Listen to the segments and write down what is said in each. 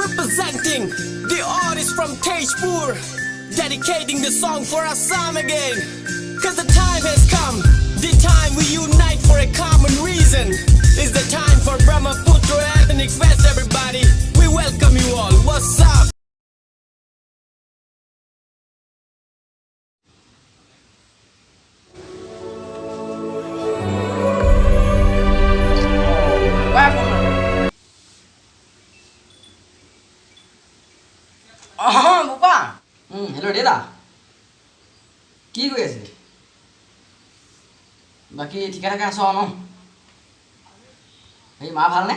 Representing the artist from Tejpur, dedicating the song for Assam again. Cause the time has come, the time we unite for a common reason. It's the time for Brahmaputra Ethnic Fest, everybody. We welcome you all. What's up? Papa. Hello, Dada. কি কৰি আছে? বাকি ঠিকে থাকে আছো ন? এই মা ভাল নে?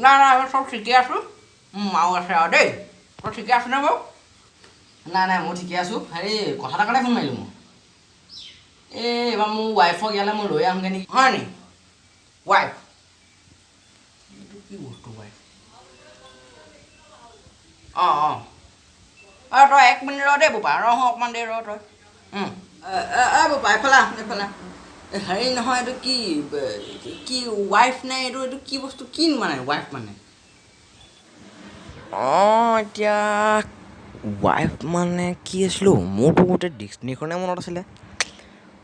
না সব ঠিকে আছো মাও আছে আৰু দেই তই ঠিকে আছো নে বাৰু নাই মই ঠিকে আছো হেৰি কথা এটা কাৰণে ফোন মাৰিলোঁ মই এইবাৰ মোৰ ৱাইফক ইয়ালৈ মই লৈ আহোঁগৈ নেকি হয় নি ৱাইফ কি বস্তু ৱাইফ তই 1 মিনিট ৰ দেই বোপা ৰহ অকণমান দেৰি ৰ তই বোপা এইফালে হেৰি নহয় এইটো কি ৱাইফ নে এইটো কি বস্তু কি মানে ৱাইফ মানে এতিয়া ৱাইফ মানে কি আছিলোঁ মোৰতো গোটেই ডিক্সনেৰীখনে মনত আছিলে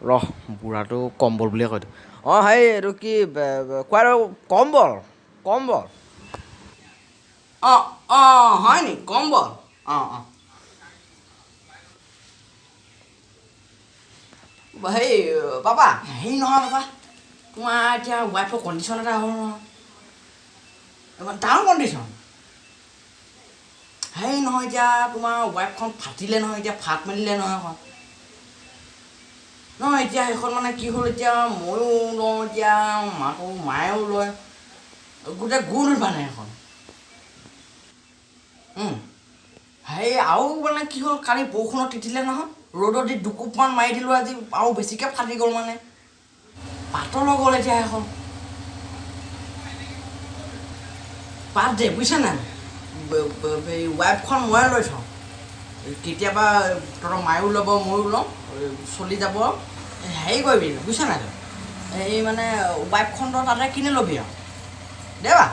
ৰহ বুঢ়াটো কম্বল বুলিয়ে কয়তো হেৰি এইটো কি কোৱা কম্বল হয় নি কম্বল হেৰি পাপা হেৰি নহয় পাপা তোমাৰ এতিয়া ৱাইফৰ কণ্ডিশ্যন এটা হ'ল নহয় ডাঙৰ কণ্ডিশ্যন হেৰি নহয় এতিয়া তোমাৰ ৱাইফখন ফাটিলে নহয় এতিয়া ফাট মেলিলে নহয় এতিয়া সেইখন মানে কি হ'ল এতিয়া ময়ো লওঁ এতিয়া মায়েও লয় গোটেই গোল মানে এখন হেৰি আৰু মানে কি হ'ল কালি বৰষুণত তিতিলে নহয় ৰ'দত দি দুকোপমান মাৰি দিলোঁ আজি আৰু বেছিকৈ ফাটি গ'ল মানে পাতল গ'ল এতিয়া এখন পাত দে বুজিছা নাই ৱাইফখন ময়ে লৈ থওঁ কেতিয়াবা তহঁতৰ মায়েও ল'ব ময়ো লওঁ চলি যাব হেৰি কৰিবি বুজিছা নাই তই এই মানে ৱাইফখন তই তাতে কিনি ল'বি আৰু দেই বা